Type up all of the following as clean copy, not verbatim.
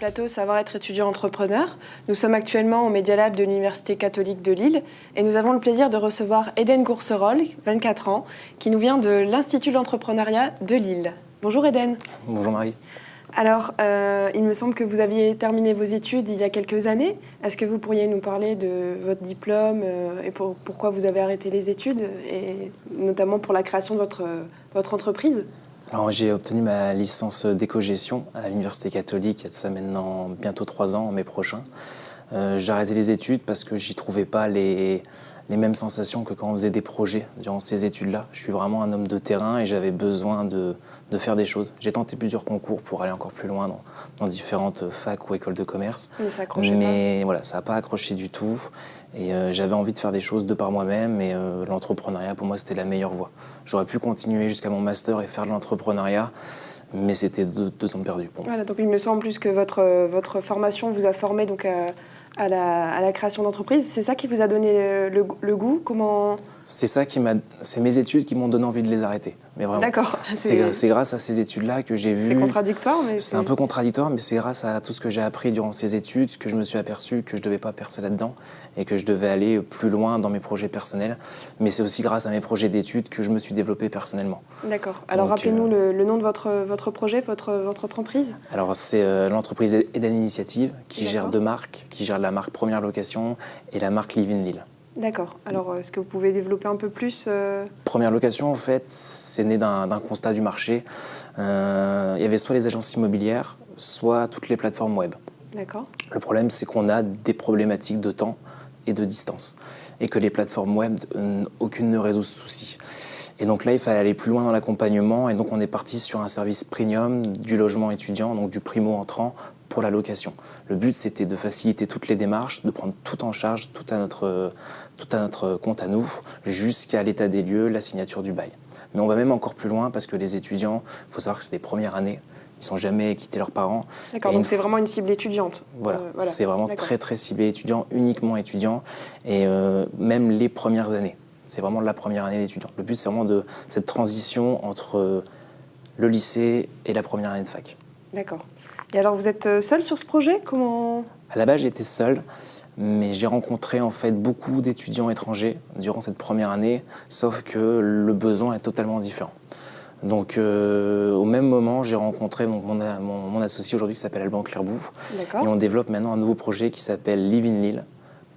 plateau Savoir-être étudiant entrepreneur. Nous sommes actuellement au Media Lab de l'Université catholique de Lille et nous avons le plaisir de recevoir Eden Courcerol, 24 ans, qui nous vient de l'Institut de l'entrepreneuriat de Lille. Bonjour Eden. Bonjour Marie. Alors, il me semble que vous aviez terminé vos études il y a quelques années. Est-ce que vous pourriez nous parler de votre diplôme et pourquoi vous avez arrêté les études et notamment pour la création de votre entreprise ? Alors, j'ai obtenu ma licence d'éco-gestion à l'Université catholique il y a de ça maintenant bientôt 3 ans, en mai prochain. J'ai arrêté les études parce que j'y trouvais pas les mêmes sensations que quand on faisait des projets durant ces études-là. Je suis vraiment un homme de terrain et j'avais besoin de faire des choses. J'ai tenté plusieurs concours pour aller encore plus loin dans différentes facs ou écoles de commerce. Mais voilà, ça n'a pas accroché du tout. Et j'avais envie de faire des choses de par moi-même et l'entrepreneuriat, pour moi, c'était la meilleure voie. J'aurais pu continuer jusqu'à mon master et faire de l'entrepreneuriat, mais c'était 2 ans perdus pour moi. Voilà, donc il me semble plus que votre formation vous a formé donc à la création d'entreprise. C'est ça qui vous a donné le goût ? Comment... C'est mes études qui m'ont donné envie de les arrêter. Mais vraiment. D'accord. C'est grâce à ces études-là que j'ai vu... C'est contradictoire, mais... C'est un peu contradictoire, mais c'est grâce à tout ce que j'ai appris durant ces études que je me suis aperçu que je ne devais pas percer là-dedans et que je devais aller plus loin dans mes projets personnels. Mais c'est aussi grâce à mes projets d'études que je me suis développé personnellement. D'accord. Alors rappelez-nous le nom de votre projet, votre entreprise. Alors c'est l'entreprise Eden Initiative qui gère 2 marques, qui gère la marque Première Location et la marque Live in Lille. D'accord. Alors, est-ce que vous pouvez développer un peu plus Première Location, en fait, c'est né d'un constat du marché. Il y avait soit les agences immobilières, soit toutes les plateformes web. D'accord. Le problème, c'est qu'on a des problématiques de temps et de distance. Et que les plateformes web, aucune ne résout ce souci. Et donc là, il fallait aller plus loin dans l'accompagnement. Et donc, on est parti sur un service premium du logement étudiant, donc du primo-entrant, pour la location. Le but, c'était de faciliter toutes les démarches, de prendre tout en charge, tout à notre compte à nous, jusqu'à l'état des lieux, la signature du bail. Mais on va même encore plus loin parce que les étudiants, il faut savoir que c'est des premières années, ils ne sont jamais quittés leurs parents. D'accord, donc c'est vraiment une cible étudiante. Voilà. C'est vraiment très très ciblé étudiant, uniquement étudiant, et même les premières années. C'est vraiment la première année d'étudiant. Le but, c'est vraiment de cette transition entre le lycée et la première année de fac. D'accord. Et alors, vous êtes seul sur ce projet ? Comment... À la base, j'étais seul, mais j'ai rencontré en fait beaucoup d'étudiants étrangers durant cette première année, sauf que le besoin est totalement différent. Donc, au même moment, j'ai rencontré mon associé aujourd'hui qui s'appelle Alban Clairbout. D'accord. Et on développe maintenant un nouveau projet qui s'appelle Live in Lille,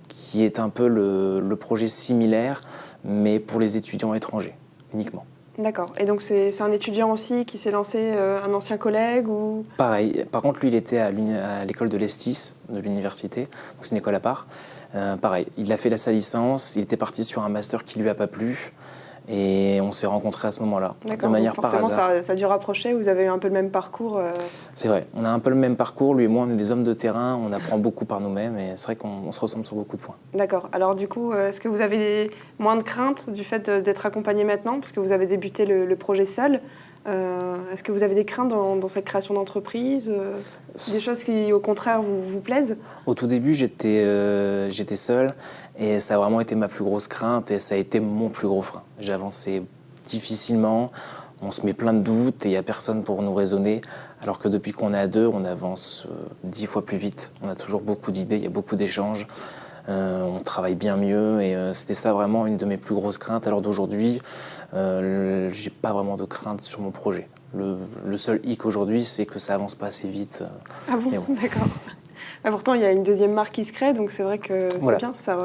qui est un peu le projet similaire, mais pour les étudiants étrangers, uniquement. D'accord. Et donc, c'est un étudiant aussi qui s'est lancé, un ancien collègue ou... Pareil. Par contre, lui, il était à l'école de l'Estis, de l'université, donc c'est une école à part. Pareil, il a fait sa licence, il était parti sur un master qui ne lui a pas plu, et on s'est rencontrés à ce moment-là, de manière par hasard. Forcément, ça a dû rapprocher, vous avez eu un peu le même parcours. C'est vrai, on a un peu le même parcours, lui et moi, on est des hommes de terrain, on apprend beaucoup par nous-mêmes, et c'est vrai qu'on se ressemble sur beaucoup de points. D'accord. Alors du coup, est-ce que vous avez moins de crainte du fait d'être accompagné maintenant, parce que vous avez débuté le projet seul ? Est-ce que vous avez des craintes dans cette création d'entreprise ? Des choses qui, au contraire, vous plaisent ? Au tout début, j'étais seul et ça a vraiment été ma plus grosse crainte et ça a été mon plus gros frein. J'ai avancé difficilement, on se met plein de doutes et il n'y a personne pour nous raisonner. Alors que depuis qu'on est à 2, on avance 10 fois plus vite. On a toujours beaucoup d'idées, il y a beaucoup d'échanges. On travaille bien mieux et c'était ça vraiment une de mes plus grosses craintes. Alors d'aujourd'hui, j'ai pas vraiment de crainte sur mon projet. Le seul hic aujourd'hui, c'est que ça avance pas assez vite. Ah bon, d'accord. Pourtant, il y a une deuxième marque qui se crée, donc c'est vrai que c'est bien. Ça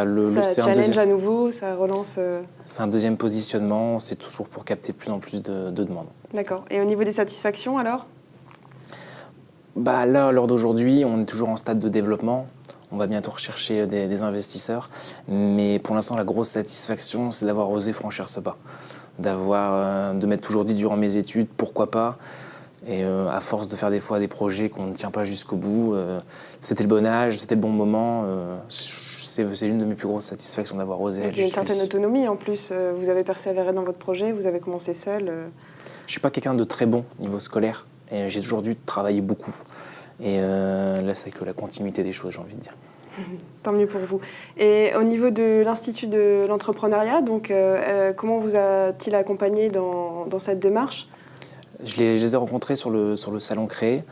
challenge à nouveau, ça relance... C'est un deuxième positionnement, c'est toujours pour capter de plus en plus de demandes. D'accord. Et au niveau des satisfactions, alors ? Là, à l'heure d'aujourd'hui, on est toujours en stade de développement. On va bientôt rechercher des investisseurs. Mais pour l'instant, la grosse satisfaction, c'est d'avoir osé franchir ce pas. De m'être toujours dit durant mes études, pourquoi pas. Et à force de faire des fois des projets qu'on ne tient pas jusqu'au bout, c'était le bon âge, c'était le bon moment. C'est l'une de mes plus grosses satisfactions d'avoir osé. Il y a une certaine autonomie en plus. Vous avez persévéré dans votre projet, vous avez commencé seul. Je ne suis pas quelqu'un de très bon niveau scolaire. Et j'ai toujours dû travailler beaucoup. Et là, c'est que la continuité des choses, j'ai envie de dire. Tant mieux pour vous. Et au niveau de l'Institut de l'entrepreneuriat, donc, comment vous a-t-il accompagné dans cette démarche ? Je les ai rencontrés sur le salon Créé.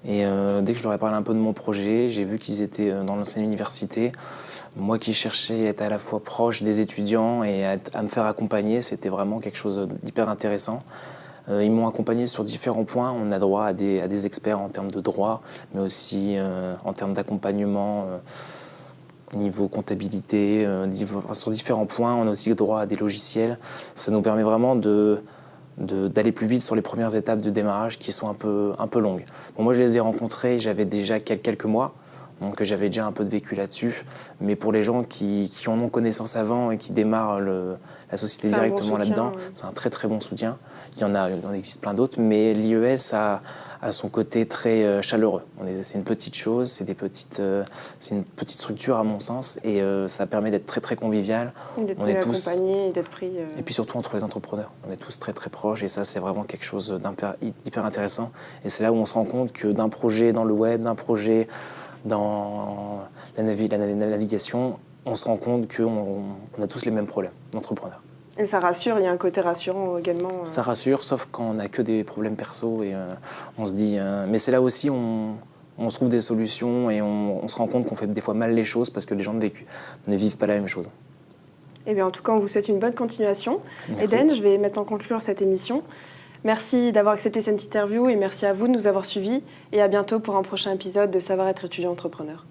Et dès que je leur ai parlé un peu de mon projet, j'ai vu qu'ils étaient dans l'ancienne université. Moi qui cherchais à être à la fois proche des étudiants et à me faire accompagner, c'était vraiment quelque chose d'hyper intéressant. Ils m'ont accompagné sur différents points. On a droit à des experts en termes de droit, mais aussi en termes d'accompagnement, niveau comptabilité. Sur différents points, on a aussi droit à des logiciels. Ça nous permet vraiment d'aller plus vite sur les premières étapes de démarrage qui sont un peu longues. Bon, moi, je les ai rencontrés, j'avais déjà quelques mois, donc j'avais déjà un peu de vécu là-dessus. Mais pour les gens qui en ont connaissance avant et qui démarrent la société directement là-dedans, c'est un très très bon soutien. Il en existe plein d'autres, mais l'IES a son côté très chaleureux. C'est une petite chose, c'est une petite structure à mon sens, et ça permet d'être très très convivial. D'être accompagné et d'être pris. Et puis surtout entre les entrepreneurs, on est tous très très proches, et ça c'est vraiment quelque chose d'hyper intéressant. Et c'est là où on se rend compte que d'un projet dans le web, d'un projet dans la navigation, on se rend compte qu'on a tous les mêmes problèmes d'entrepreneurs. Et ça rassure, il y a un côté rassurant également. Ça rassure, sauf quand on n'a que des problèmes perso, et on se dit... mais c'est là aussi on se trouve des solutions, et on se rend compte qu'on fait des fois mal les choses parce que les gens ne vivent pas la même chose. Eh bien, en tout cas, on vous souhaite une bonne continuation. Merci. Eden, je vais maintenant conclure cette émission. Merci d'avoir accepté cette interview et merci à vous de nous avoir suivis. Et à bientôt pour un prochain épisode de Savoir être étudiant entrepreneur.